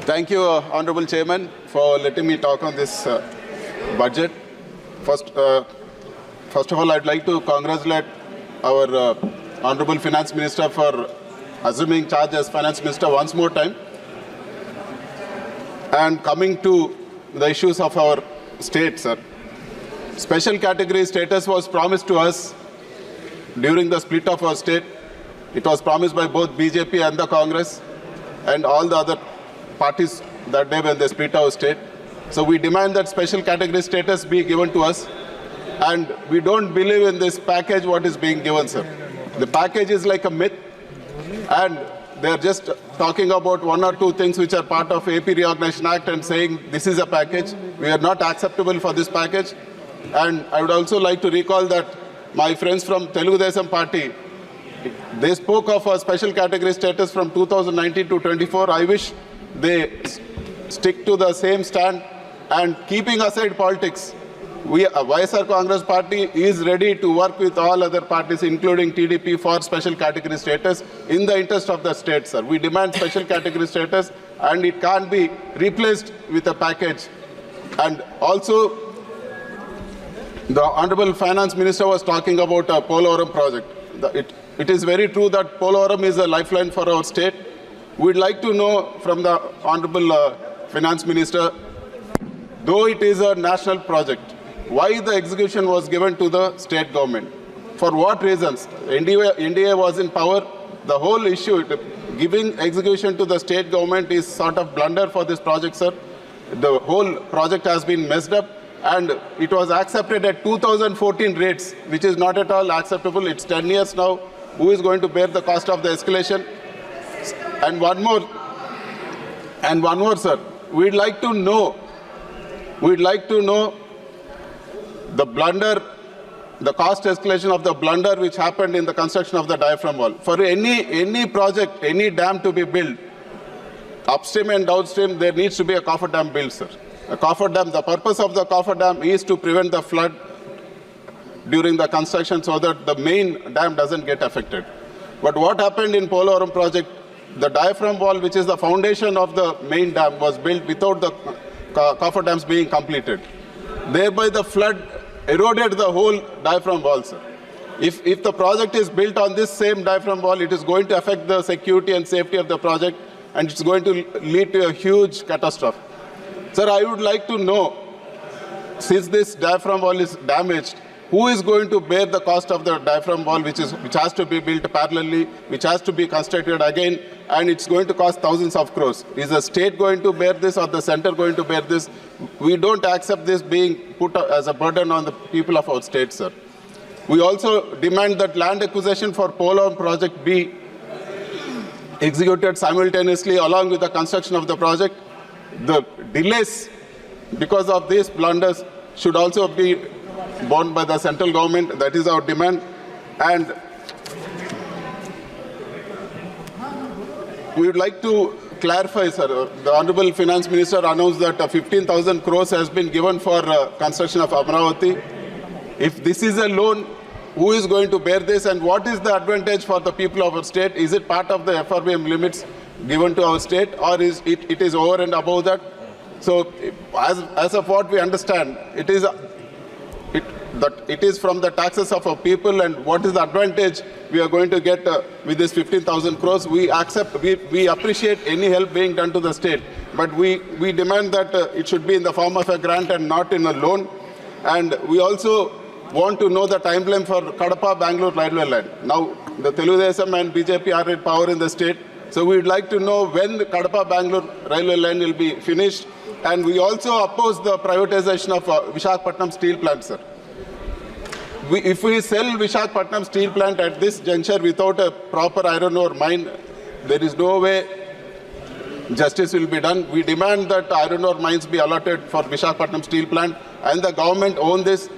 Thank you, Honorable Chairman, for letting me talk on this budget. First of all, I'd like to congratulate our Honorable Finance Minister for assuming charge as Finance Minister once more time. And coming to the issues of our state, sir. Special category status was promised to us during the split of our state. It was promised by both BJP and the Congress and all the other parties that day when they split our state. So we demand that special category status be given to us. And we don't believe in this package what is being given, sir. The package is like a myth. And they're just talking about one or two things which are part of AP Reorganization Act and saying this is a package. We are not acceptable for this package. And I would also like to recall that my friends from Telugu Party, they spoke of a special category status from 2019 to 24. I wish they stick to the same stand, and keeping aside politics, YSR Congress Party is ready to work with all other parties, including TDP, for special category status in the interest of the state, sir. We demand special category status, and it can't be replaced with a package. And also, the Honorable Finance Minister was talking about a Polavaram project. It is very true that Polavaram is a lifeline for our state. We'd like to know from the Honorable Finance Minister, though it is a national project, why the execution was given to the state government? For what reasons? NDA was in power. The whole issue, giving execution to the state government is sort of blunder for this project, sir. The whole project has been messed up, and it was accepted at 2014 rates, which is not at all acceptable. It's 10 years now. Who is going to bear the cost of the escalation? And one more, sir. We'd like to know the blunder, the cost escalation of the blunder which happened in the construction of the diaphragm wall. For any project, any dam to be built, upstream and downstream, there needs to be a coffer dam built, sir. A coffer dam, the purpose of the coffer dam is to prevent the flood during the construction so that the main dam doesn't get affected. But what happened in Polavaram project, the diaphragm wall, which is the foundation of the main dam, was built without the coffer dams being completed. Thereby the flood eroded the whole diaphragm wall, sir. If the project is built on this same diaphragm wall, it is going to affect the security and safety of the project, and it's going to lead to a huge catastrophe. Sir, I would like to know, since this diaphragm wall is damaged, who is going to bear the cost of the diaphragm wall, which has to be built parallelly, which has to be constructed again, and it's going to cost thousands of crores? Is the state going to bear this, or the center going to bear this? We don't accept this being put as a burden on the people of our state, sir. We also demand that land acquisition for Polavaram project be executed simultaneously along with the construction of the project. The delays because of these blunders should also be borne by the central government. That is our demand. And we would like to clarify, sir. The Honorable Finance Minister announced that 15,000 crores has been given for construction of Amravati. If this is a loan, who is going to bear this, and what is the advantage for the people of our state? Is it part of the FRBM limits given to our state, or is it is over and above that? So as of what we understand, it is from the taxes of our people, and what is the advantage we are going to get with this 15,000 crores? We appreciate any help being done to the state, but we demand that it should be in the form of a grant and not in a loan. And we also want to know the timeline for Kadapa-Bangalore railway line. Now, the Telugu and BJP are in power in the state, so we would like to know when the Kadapa-Bangalore railway line will be finished. And we also oppose the privatization of Visakhapatnam steel plant, sir. If we sell Visakhapatnam steel plant at this juncture without a proper iron ore mine, there is no way justice will be done. We demand that iron ore mines be allotted for Visakhapatnam steel plant, and the government own this.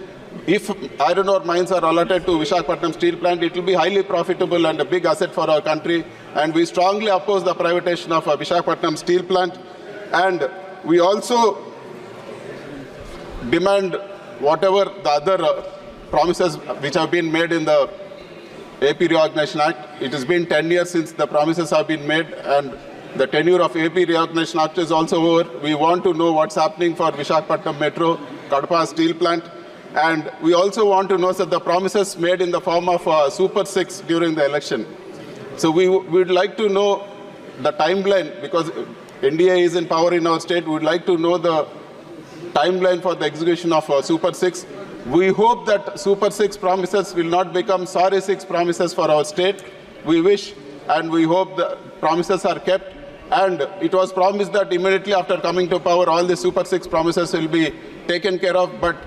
If iron ore mines are allotted to Visakhapatnam steel plant, it will be highly profitable and a big asset for our country. And we strongly oppose the privatization of Visakhapatnam steel plant. And we also demand whatever the other promises which have been made in the AP Reorganization Act. It has been 10 years since the promises have been made, and The tenure of AP Reorganization Act is also over. We want to know what's happening for Visakhapatnam Metro, Kadapa Steel Plant. And we also want to know, sir, the promises made in the form of Super 6 during the election. So we would like to know the timeline, because NDA is in power in our state. We would like to know the timeline for the execution of Super 6. We hope that Super 6 promises will not become Sorry 6 promises for our state. We wish and we hope the promises are kept. And it was promised that immediately after coming to power, all the Super 6 promises will be taken care of. But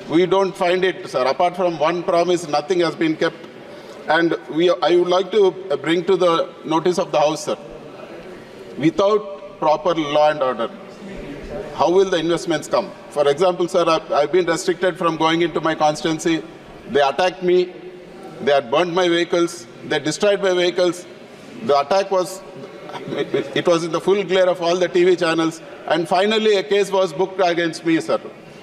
we don't find it, sir. Apart from one promise, nothing has been kept. And I would like to bring to the notice of the House, sir. Without proper law and order, how will the investments come? For example, sir, I've been restricted from going into my constituency. They attacked me. They had burnt my vehicles. They destroyed my vehicles. The attack was, it was in the full glare of all the TV channels. And finally, a case was booked against me, sir.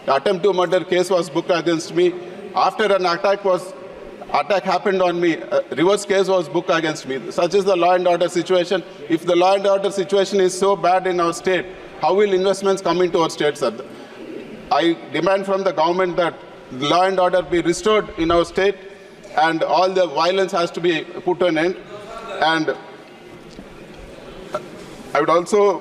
The attempt to murder case was booked against me. After an attack happened on me, a reverse case was booked against me. Such is the law and order situation. If the law and order situation is so bad in our state, how will investments come into our state, sir? I demand from the government that law and order be restored in our state and all the violence has to be put to an end. And I would also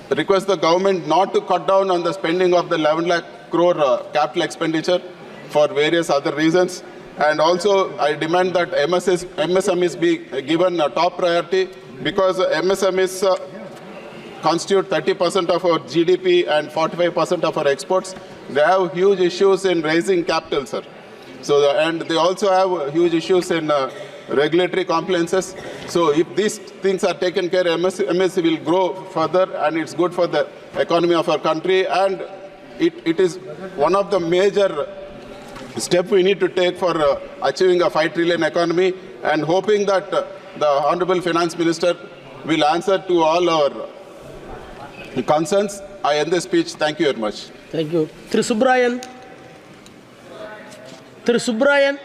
request the government not to cut down on the spending of the 11 lakh crore capital expenditure for various other reasons. And also, I demand that MSMEs be given a top priority, because MSMEs constitute 30% of our GDP and 45% of our exports. They have huge issues in raising capital, sir. So, and they also have huge issues in regulatory compliances. So if these things are taken care of, MSME will grow further, and it's good for the economy of our country. And it is one of the major steps we need to take for achieving a 5 trillion economy, and hoping that the Honorable Finance Minister will answer to all our concerns. I end the speech. Thank you very much. Thank you. Thiru Subrayan.